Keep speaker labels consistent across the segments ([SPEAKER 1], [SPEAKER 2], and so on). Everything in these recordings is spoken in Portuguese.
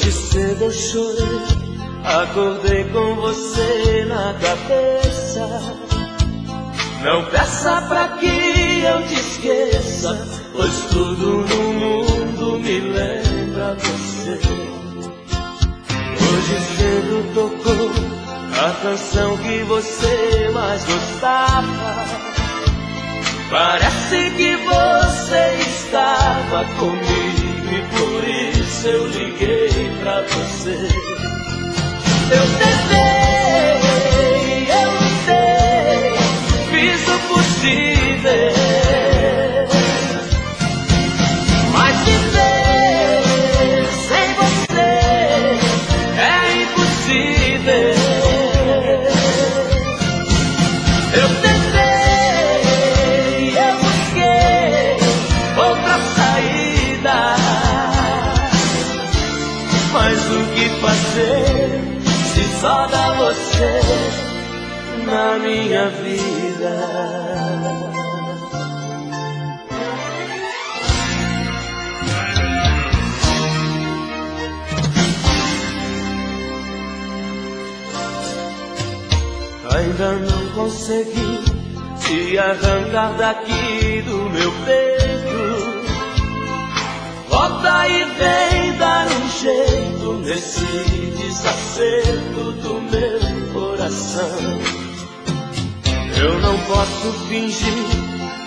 [SPEAKER 1] Hoje cedo eu chorei, acordei com você na cabeça. Não peça pra que eu te esqueça, pois tudo no mundo me lembra você. Hoje cedo tocou a canção que você mais gostava. Parece que você estava comigo e por isso eu liguei pra você. Eu tentei, eu lutei, fiz o possível, mas viver sem você é impossível. Eu tentei, eu busquei outra saída, mas o que fazer se só dá você na minha vida? Ainda não consegui te arrancar daqui do meu peito. Volta e vem dar um jeito nesse desacerto do meu coração. Eu não posso fingir,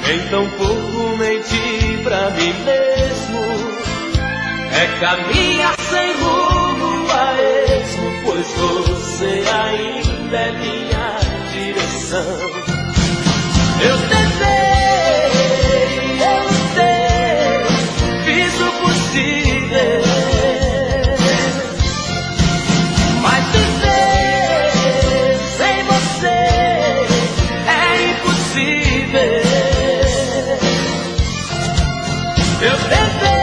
[SPEAKER 1] nem tampouco mentir pra mim mesmo. É caminhar sem rumo a esmo, pois você ainda é minha direção. Eu tentei, eu lutei, fiz o possível, mas viver sem você é impossível. Eu tentei,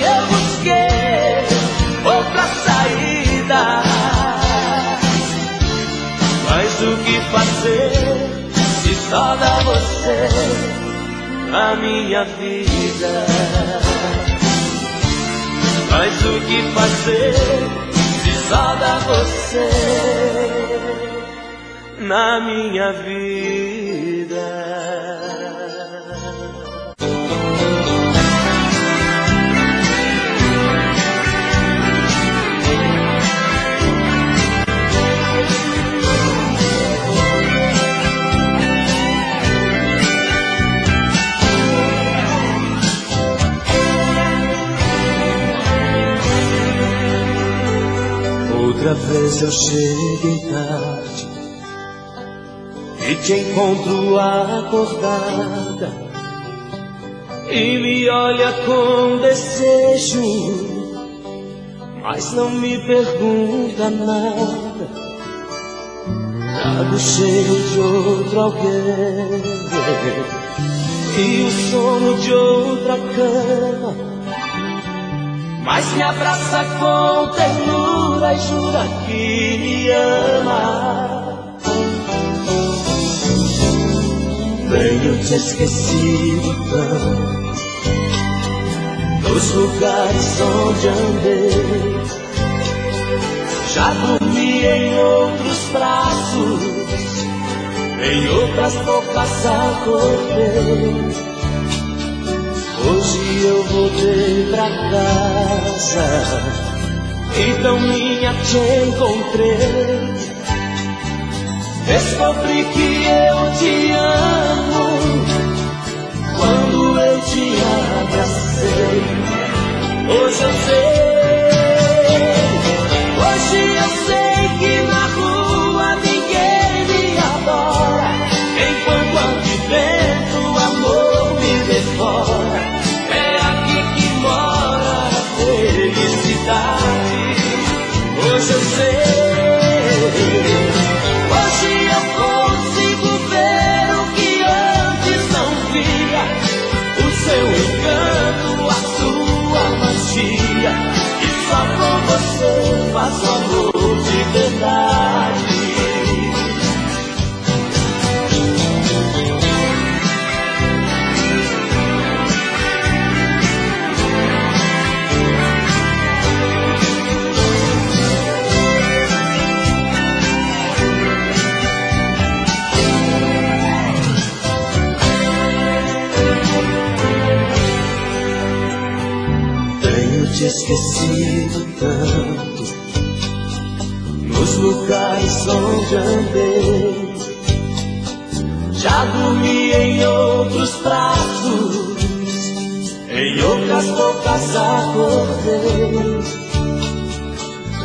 [SPEAKER 1] eu busquei outra saída, mas o que fazer se só dá você na minha vida? Mas o que fazer se só dá você na minha vida? Outra vez eu cheguei tarde e te encontro acordada e me olha com desejo, mas não me pergunta nada. Trago o cheiro de outro alguém e o sono de outra cama, mas me abraça com ternura e jura que me ama. Tenho te esquecido tanto nos lugares onde andei. Já dormi em outros braços, em outras bocas acordei. Hoje eu voltei pra casa e tão minha te encontrei. Descobri que eu te amo quando eu te abracei. Hoje eu sei que na rua ninguém me adora, enquanto aqui dentro o amor me devora. É aqui que mora a felicidade. Hoje eu sei, hoje eu consigo ver o que antes não via, o seu encanto, a sua magia, e só com você faço amor de verdade. esquecido tanto nos lugares onde andei. Já dormi em outros pratos, em outras bocas acordei.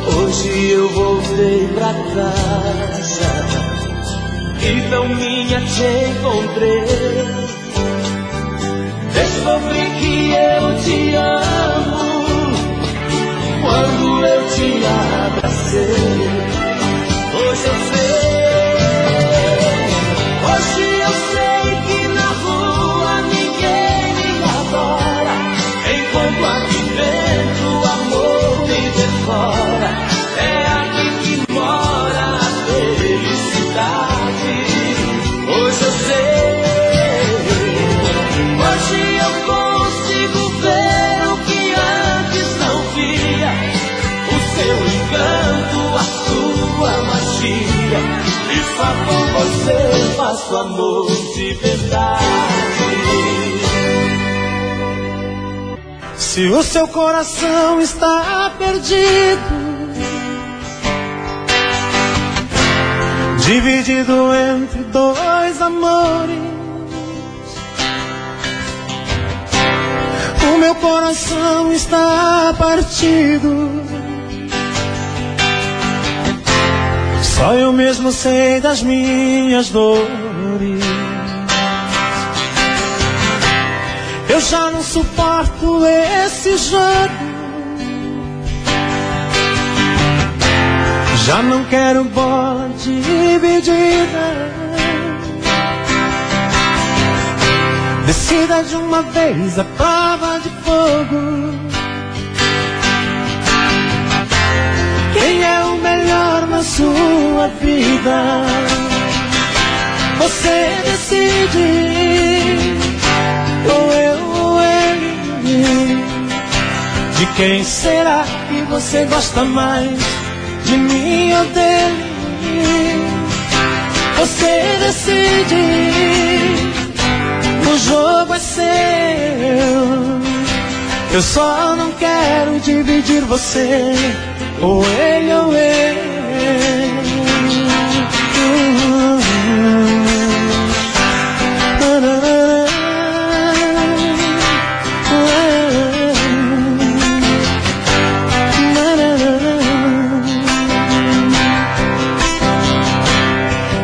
[SPEAKER 1] Hoje eu voltei pra casa e tão minha te encontrei. Descobri que eu te amo quando eu te abracei. Hoje eu sei que na rua ninguém me adora, enquanto aqui dentro o amor me devora. É aqui que mora a felicidade. Hoje eu sei. Hoje eu consigo ver o que antes não via, o seu encanto, a sua magia. E só com você faço amor de verdade.
[SPEAKER 2] Se o seu coração está perdido, dividido entre dois amores, o meu coração está partido. Só eu mesmo sei das minhas dores. Eu já não suporto esse jogo. Já não quero bola dividida. Decida de uma vez a prova de fogo. Quem é o melhor na sua vida? Você decide, ou eu ou ele. De quem será que você gosta mais? De mim ou dele? Você decide. O jogo é seu. Eu só não quero dividir você, ou ele ou ele.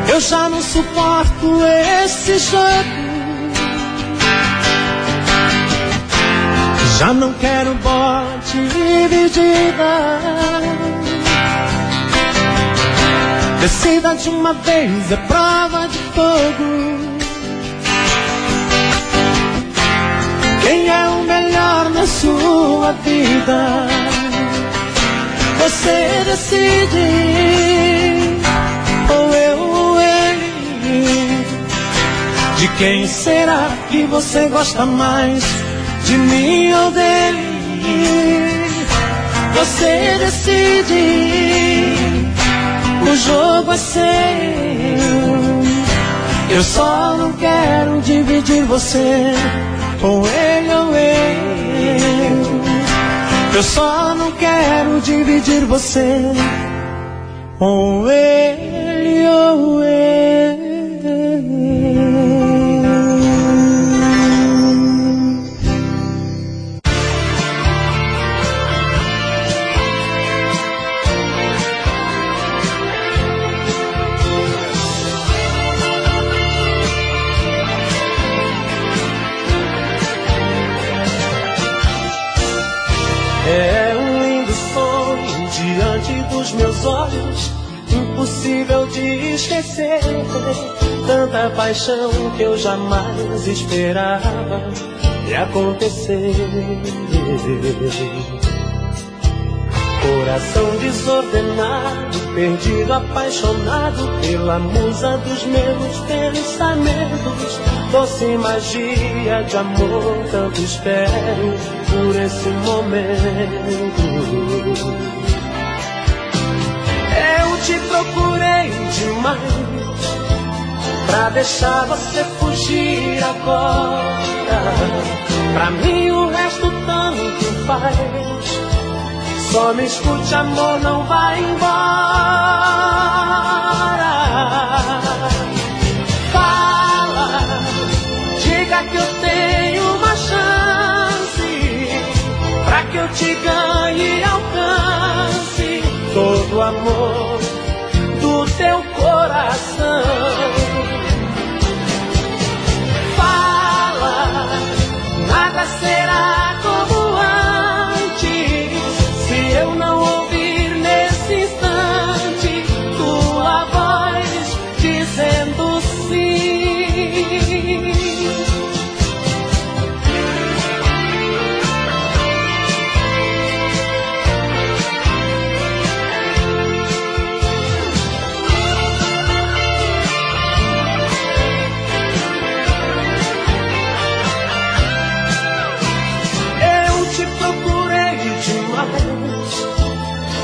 [SPEAKER 2] Eu já não suporto esse jogo. Já não quero bola dividida. Decida de uma vez, é prova de fogo. Quem é o melhor na sua vida? Você decide, ou eu ou ele. De quem será que você gosta mais? De mim ou dele? Você decide. O jogo é seu. Eu só não quero dividir você, ou ele ou eu. Eu só não quero dividir você, ou ele ou eu.
[SPEAKER 1] É um lindo sonho diante dos meus olhos, impossível de esquecer. Tanta paixão que eu jamais esperava de acontecer. Coração desordenado, perdido, apaixonado pela musa dos meus pensamentos. Doce magia de amor, tanto espero por esse momento. Eu te procurei demais pra deixar você fugir agora. Pra mim o resto tanto faz.
[SPEAKER 2] Só me escute, amor, não vai embora. Fala, diga que eu tenho uma chance, pra que eu te ganhe e alcance todo o amor do teu coração. Fala, nada será como antes, se eu não ouvir nesse instante tua voz dizendo sim.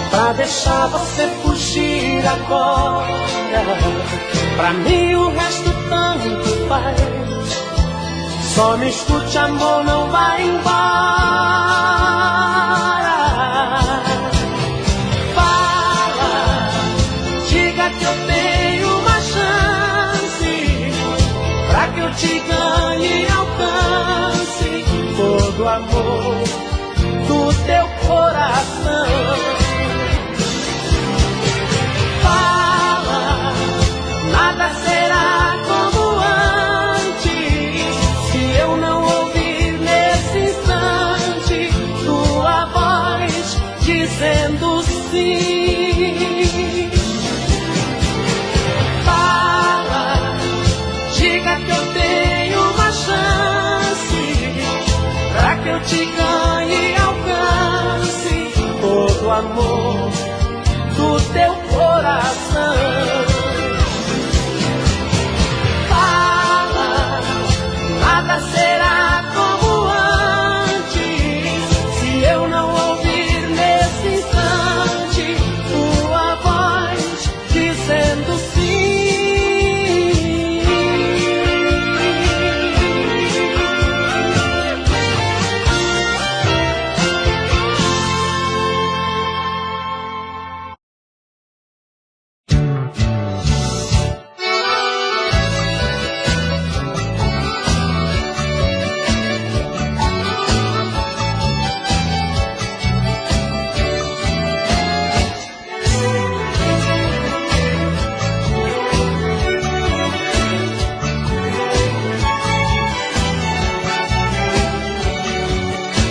[SPEAKER 2] Pra deixar você fugir agora, pra mim o resto tanto faz. Só me escute, amor, não vai embora. Fala, diga que eu tenho uma chance, pra que eu te ganhe e alcance todo o amor do teu coração. Nada será como antes, se eu não ouvir nesse instante tua voz dizendo sim. Fala, diga que eu tenho uma chance, pra que eu te ganhe e alcance todo o amor do teu coração. Nada será como antes, se eu não ouvir nesse instante tua voz dizendo sim.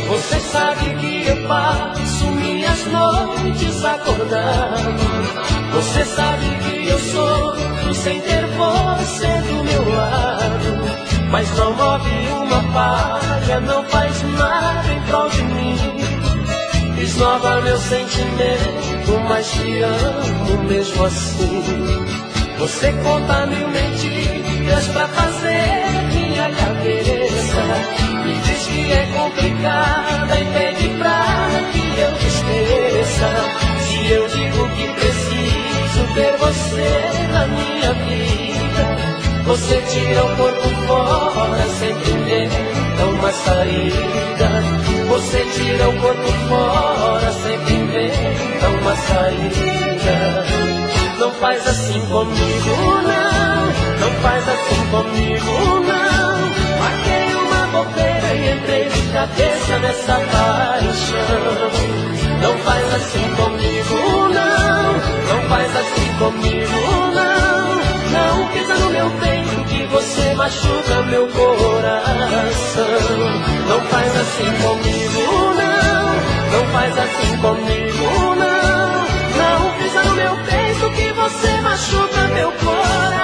[SPEAKER 2] Você sabe que eu passo minhas noites acordando. Você sabe que eu sofro sem ter você do meu lado. Mas não move uma palha, não faz nada em prol de mim. Esnova meu sentimento, mas te amo mesmo assim. Você conta 1000 mentiras pra fazer minha cabeça. Me diz que é complicada e pede pra que eu te esqueça. Se eu digo que preciso ter você na minha vida, você tira o corpo fora, sempre inventa uma saída. Você tira o corpo fora, sempre inventa uma saída. Não faz assim comigo, não. Não faz assim comigo, não. Marquei uma bobeira e entrei de cabeça nessa paixão. Não faz assim comigo, não. Não faz assim comigo, não. Não pisa no meu peito que você machuca meu coração. Não faz assim comigo, não. Não faz assim comigo, não. Não pisa no meu peito que você machuca meu coração.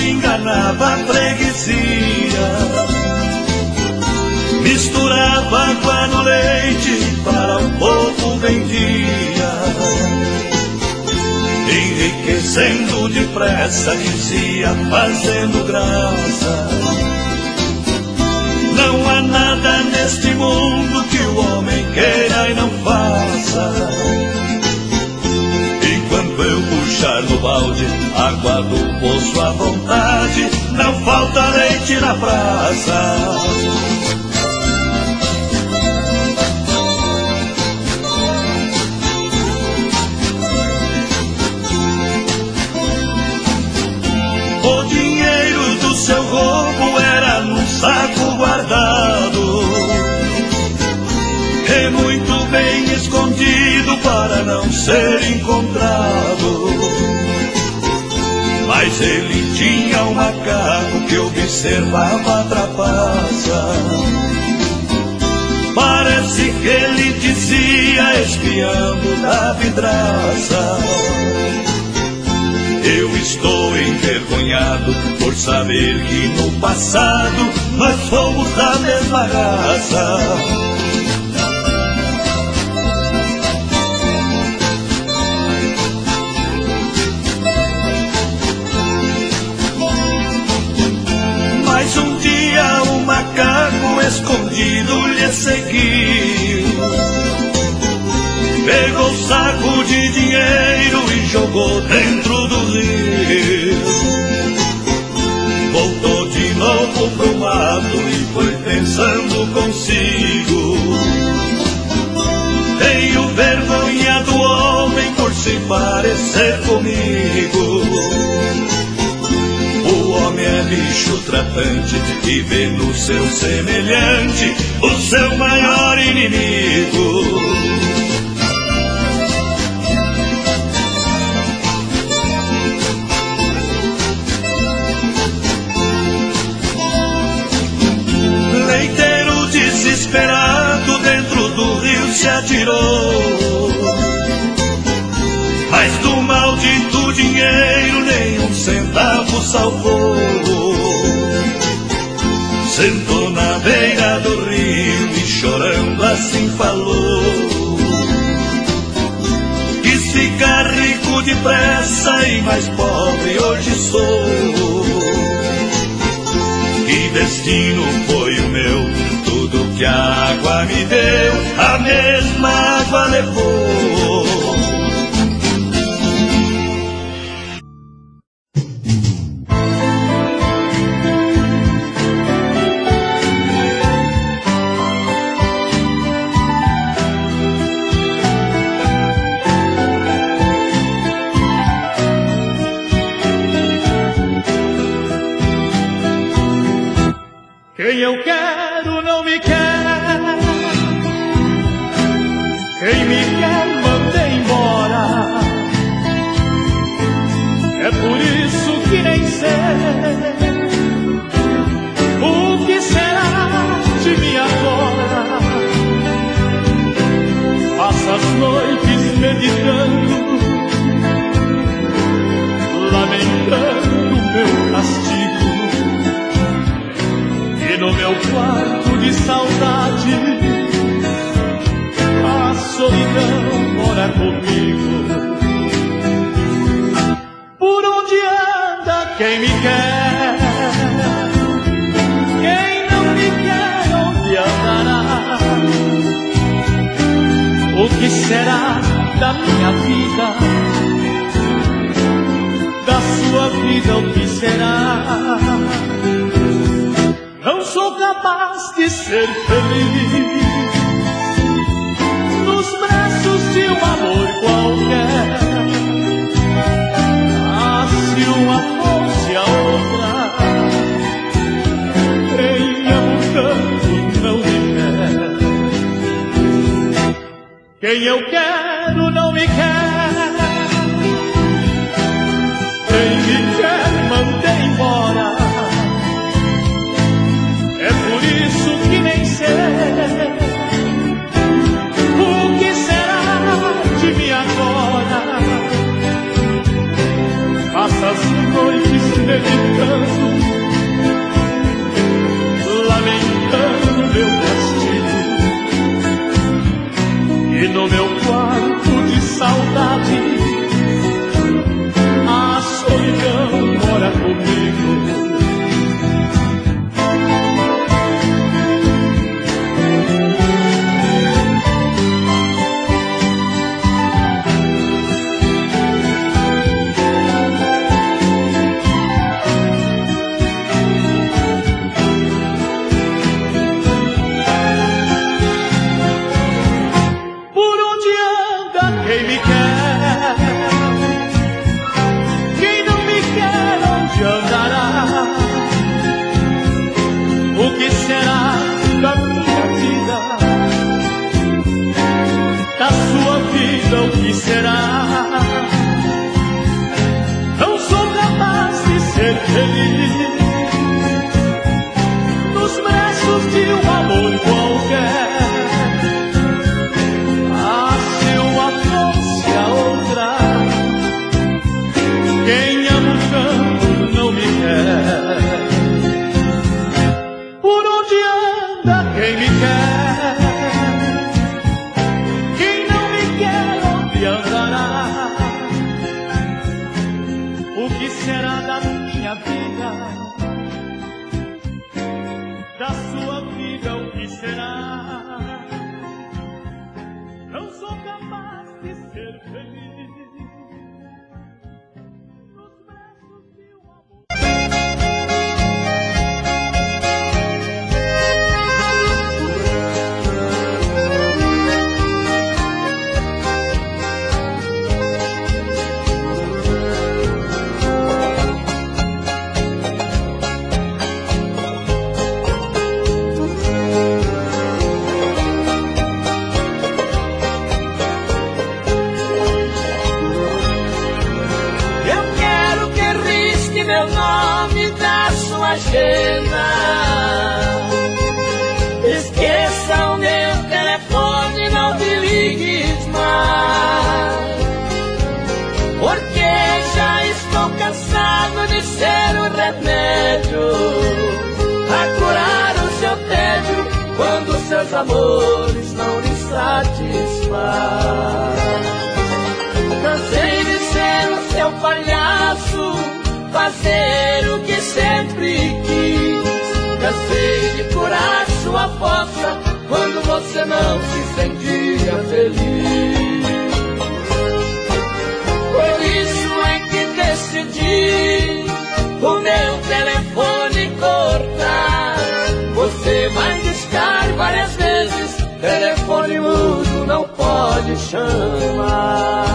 [SPEAKER 3] Enganava a freguesia, misturava água no leite, para o povo vendia. descendo depressa, dizia fazendo graça. Não há nada neste mundo que o homem queira e não faça. Enquanto eu puxar no balde água do poço à vontade, não falta leite na praça. O dinheiro do seu roubo era num saco guardado, e muito bem escondido para não ser encontrado. Mas ele tinha um macaco que observava a trapaça. Parece que ele dizia, espiando da vidraça: eu estou envergonhado por saber que no passado nós fomos da mesma raça. Mas um dia o macaco escondido lhe seguiu, pegou o saco de dinheiro e jogou dentro do rio. Voltou de novo pro mato e foi pensando consigo: tenho vergonha do homem por se parecer comigo. O homem é bicho tratante e vê no seu semelhante o seu maior inimigo. Leiteiro desesperado dentro do rio se atirou, mas do maldito dinheiro nem um centavo salvou. Sentou na beira do rio e chorando assim falou: quis ficar rico depressa e mais pobre hoje sou. Que destino foi o meu, tudo que a água me deu, a mesma água levou.
[SPEAKER 2] Quem eu quero não me quer, quem me quer manda embora. É por isso que nem sei o que será de mim agora. Passo as noites meditando, lamentando meu castigo. E no meu quarto de saudade a solidão mora comigo. Por onde anda quem me quer? Quem não me quer, onde andará? O que será da minha vida? Da sua vida o que será? Não sou capaz de ser feliz nos braços de um amor qualquer. Ah, se uma fosse a outra, quem amo tanto não me quer. Quem eu quero não me quer, quem me quer manda embora. É por isso que nem sei o que será de mim agora. Passo as noites meditando, lamentando meu castigo. E no meu quarto de saudade a
[SPEAKER 1] feliz. Nos braços de um amor qualquer, se uma fosse a outra, quem ama o campo não me quer. Por onde anda quem me quer? Quem não me quer, onde andará? O que será da minha vida? Da sua vida o que será? Não sou capaz de ser feliz nos braços de um amor.
[SPEAKER 2] Esqueça o meu telefone, não me ligues mais, porque já estou cansado de ser o remédio a curar o seu tédio quando seus amores não lhe satisfaz. Cansei de ser o seu palhaço, fazer o que sempre quis. Cansei de curar sua fossa quando você não se sentia feliz. Por isso é que decidi o meu telefone cortar. Você vai discar várias vezes, telefone mudo não pode chamar.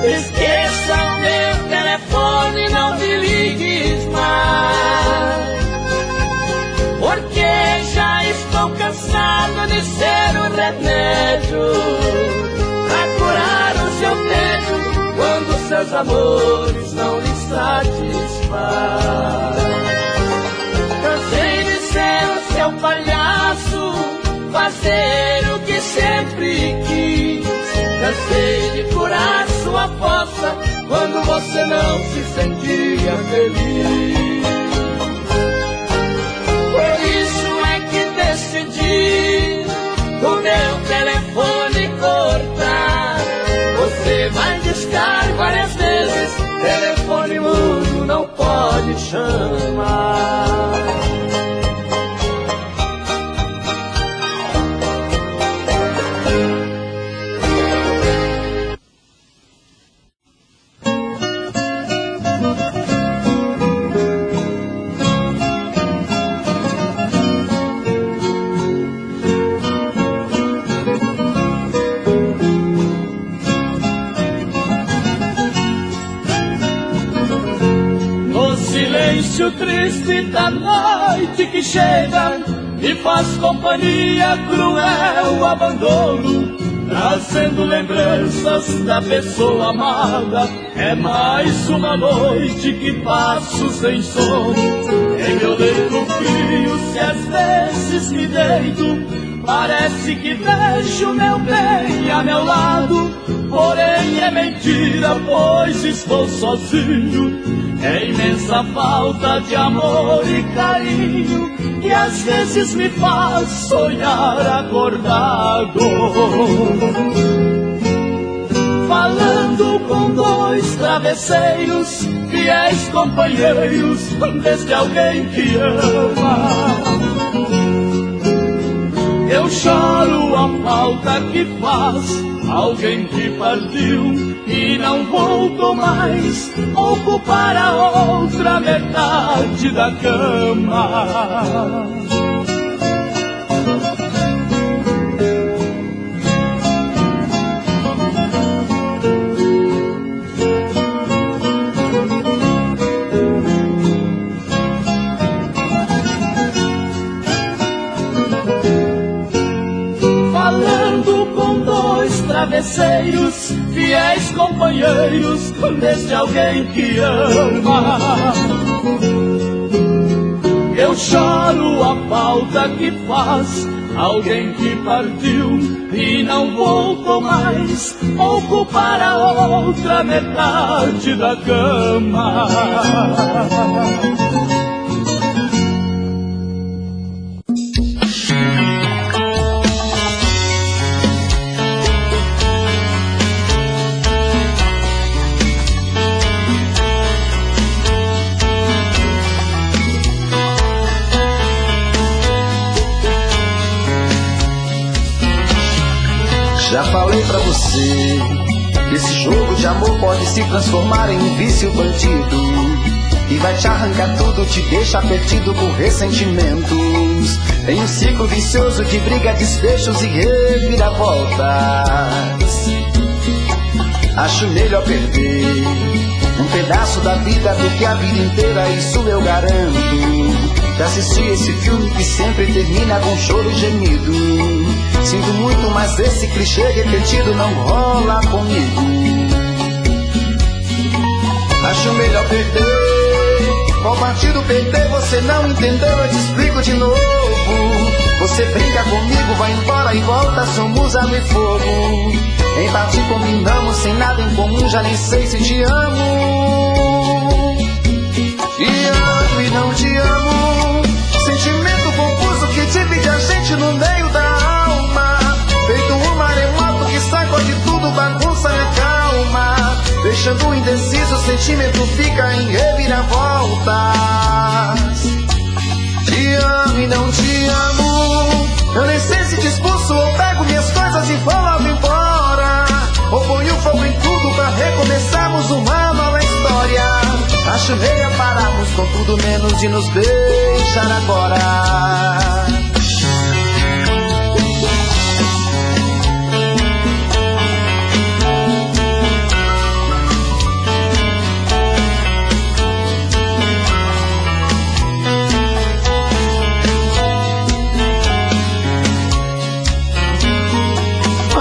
[SPEAKER 2] Esqueça o meu telefone, não me ligues mais, porque já estou cansado de ser o remédio a curar o seu tédio quando seus amores não lhe satisfaz. Cansei de ser o seu palhaço, fazer o que sempre quis. Cansei de curar sua fossa quando você não se sentia feliz. Por isso é que decidi o meu telefone cortar. Você vai discar várias vezes, telefone mudo não pode chamar.
[SPEAKER 1] O triste da noite que chega e faz companhia, cruel abandono, trazendo lembranças da pessoa amada. É mais uma noite que passo sem sono. Em meu leito frio, se às vezes me deito, parece que vejo meu bem a meu lado. Porém é mentira, pois estou sozinho. É imensa falta de amor e carinho que às vezes me faz sonhar acordado, falando com dois travesseiros, fiéis companheiros deste alguém que ama.
[SPEAKER 2] Eu choro a falta que faz alguém que partiu e não voltou mais, ocupar a outra metade da cama. Travesseiros, fiéis companheiros deste alguém que ama. Eu choro a falta que faz alguém que partiu e não voltou mais, ocupar a outra metade da cama.
[SPEAKER 4] Já falei pra você que esse jogo de amor pode se transformar em um vício bandido e vai te arrancar tudo, te deixar perdido por ressentimentos, em um ciclo vicioso de briga, desfechos e reviravoltas. Acho melhor perder um pedaço da vida do que a vida inteira, isso eu garanto. Já assisti esse filme que sempre termina com choro e gemido. Sinto muito, mas esse clichê repetido não rola comigo. Acho melhor perder. Qual partido perder? Você não entendeu, eu te explico de novo. Você brinca comigo, vai embora e volta, somos água e fogo. Em parte combinamos, sem nada em comum, já nem sei se te amo. Te amo e não te amo. Sentimento confuso que divide a gente no meio da alma. Feito um maremoto que sacode tudo, bagunça minha calma. Deixando indeciso, o sentimento fica em reviravoltas. Te amo e não te amo. Eu nem sei se te expulso ou pego minhas coisas e vou logo embora, ou ponho fogo em tudo pra recomeçarmos uma nova história. Acho melhor pararmos com tudo menos de nos beijar agora.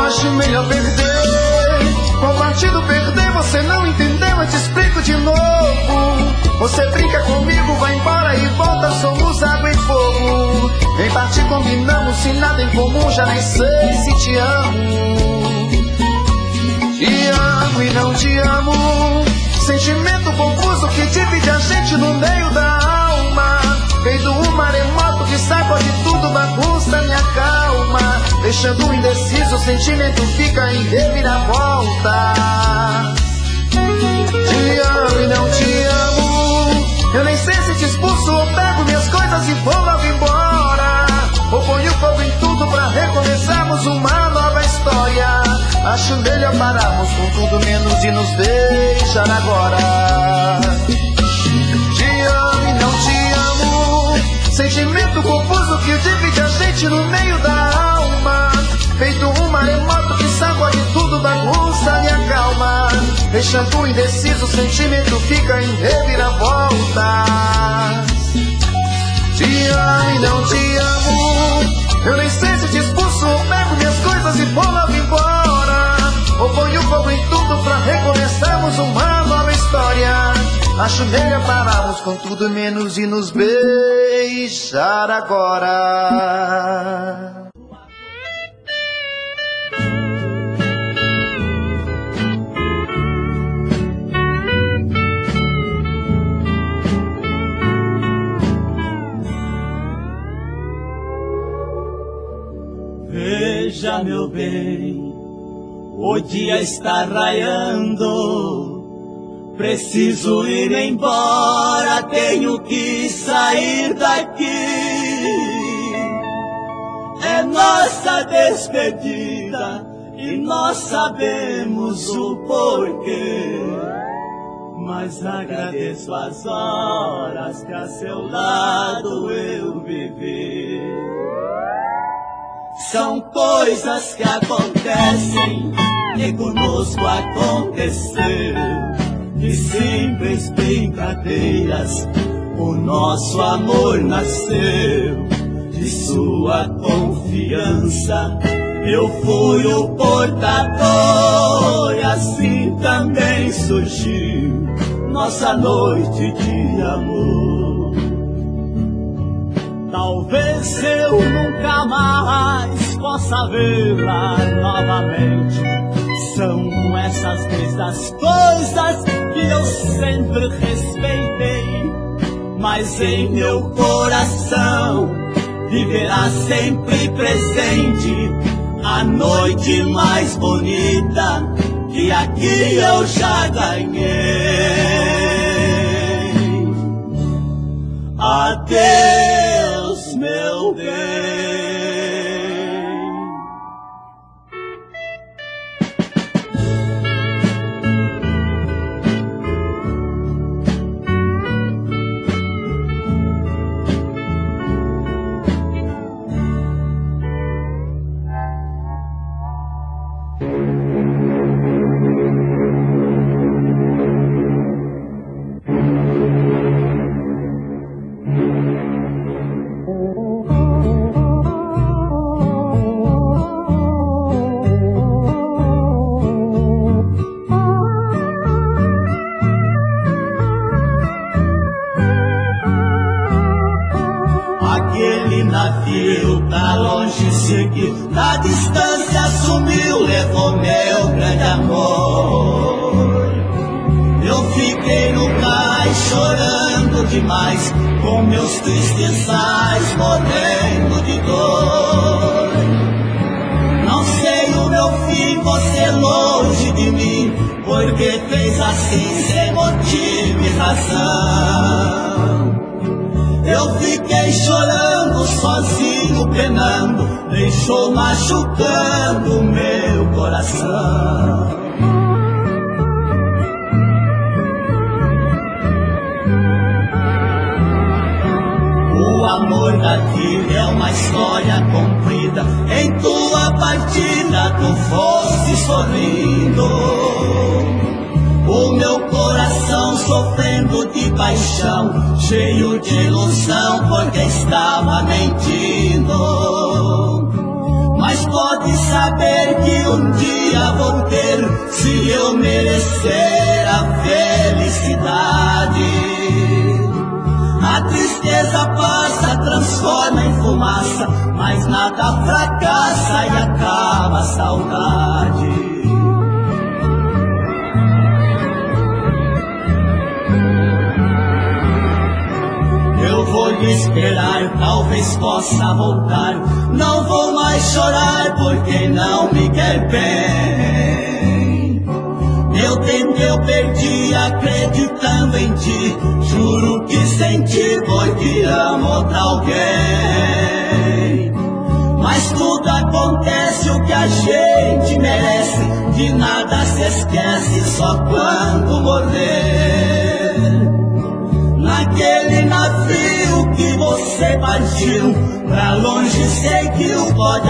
[SPEAKER 4] Acho melhor perder. Qual partido perder? Você não entendeu, eu te explico de novo. Você brinca comigo, vai embora e volta, somos água e fogo. Em parte combinamos, sem nada em comum, já nem sei se te amo. Te amo e não te amo. Sentimento confuso que divide a gente no meio da alma. Feito um maremoto que sacode tudo, bagunça minha calma. Deixando indeciso, o sentimento fica em reviravolta. Te amo e não te amo. Eu nem sei se te expulso ou pego minhas coisas e vou logo embora, ou ponho fogo em tudo pra recomeçarmos uma nova história. Acho melhor pararmos com tudo menos de nos beijar agora. Te amo e não te amo. Sentimento confuso que divide a gente no meio da alma. Feito um maremoto que sacode tudo, bagunça minha calma. Deixando indeciso, o sentimento fica em reviravoltas. Te amo e não te amo. Eu nem sei se te expulso ou pego minhas coisas e vou logo embora, ou ponho fogo em tudo pra recomeçarmos uma nova história. Acho melhor pararmos com tudo menos de nos beijar agora.
[SPEAKER 1] Veja, meu bem, o dia está raiando. Preciso ir embora, tenho que sair daqui.
[SPEAKER 3] é nossa despedida e nós sabemos o porquê. Mas agradeço as horas que a seu lado eu vivi. São coisas que acontecem e conosco aconteceu. De simples brincadeiras o nosso amor nasceu. De sua confiança eu fui o portador, e assim também surgiu nossa noite de amor. Talvez eu nunca mais possa vê-la novamente. São essas mesmas coisas que eu sempre respeitei, mas em meu coração viverá sempre presente a noite mais bonita que aqui eu já ganhei. Adeus, meu bem. Aquele navio pra longe seguiu, na distância sumiu, levou meu grande amor. Eu fiquei no cais chorando demais, com meus tristes ais morrendo de dor. Não sei o meu fim, você longe de mim, porque fez assim sem motivo e razão. Eu fiquei chorando, sozinho, penando, deixou machucando meu coração. O amor da vida é uma história comprida, em tua partida tu foste sorrindo. O meu coração sofrendo de paixão, cheio de ilusão, porque estava mentindo. Mas pode saber que um dia vou ter, se eu merecer a felicidade. A tristeza passa, transforma em fumaça, mas nada fracassa e acaba a saudade. Eu vou lhe esperar, talvez possa voltar. Não vou mais chorar porque não me quer bem. Meu tempo eu perdi acreditando em ti. Juro que sem ti porque amo outra alguém. Mas tudo acontece o que a gente merece. De nada se esquece só quando morrer. Naquele navio que você partiu, pra longe seguiu, pode